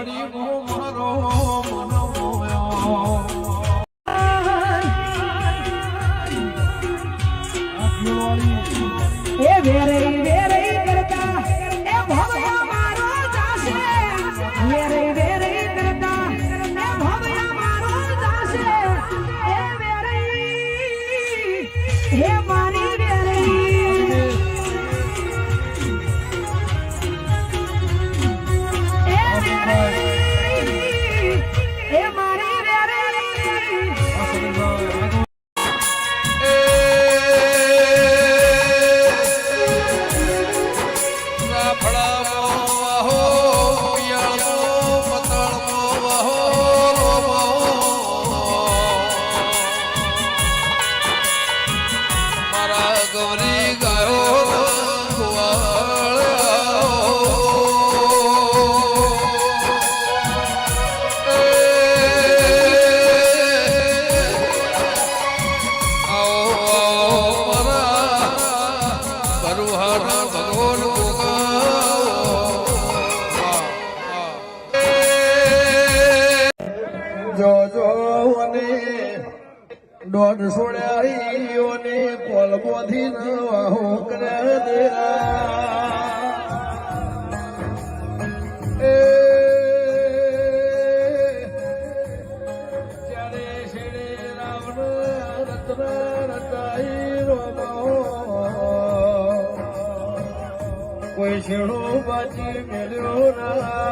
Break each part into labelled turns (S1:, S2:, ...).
S1: ઘડી મારો મન મોયો
S2: એ વેરે વેરે કરતા એ ભવ્ય મારો જાશે વેરે વેરે કરતા એ ભવ્ય મારો જાશે એ વેરે હે મારી વેરે એ વેરે હે મારી વેરે
S1: ગૌરી ગયો જો જો અને દોઢ સોળ્યાઓને પોલ બોધી નવાહો કરે દેરા જ્યારે શેડે રાવણ રત્ન રચાઈ રોમો કોઈ શેડો બાજી મેળ્યો ના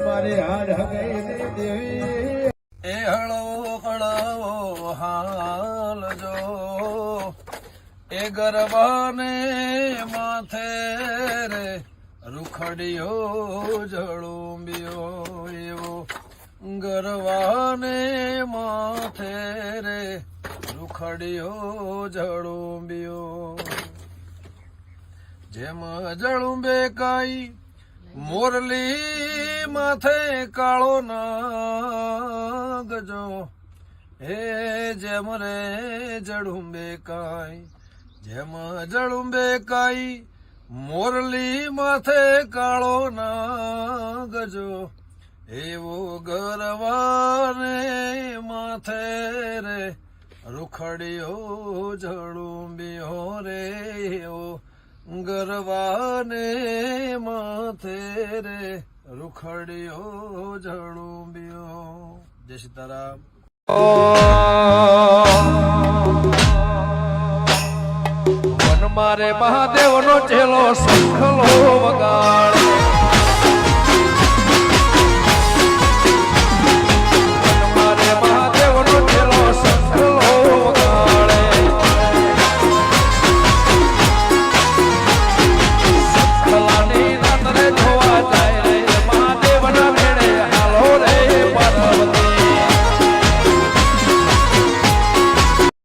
S1: મારી હાડ હગઈ દેવી એ હળવો હળવો હાલ જો એ ગરબાને માથે રે રૂખડિયો જળુંબિયો એવો ગરવાને માથે રે રૂખડિયો જળુંબિયો જેમ જળુંબે કાઈ મોરલી માથે કાળો નાગ જો હે જેમ રે જળુંબે કાઈ જેમ જળુંબે કાઈ મોરલી માથે કાળો નાગ જો એવો ગરવાને માથે રે રૂખડિયો જળુંબિયો રે એવો ગરવાને માથે રે રૂખડિયો જળુંબિયો જય સીતારામ વન મારે મહાદેવનો ચેલો શંખલો વગાડે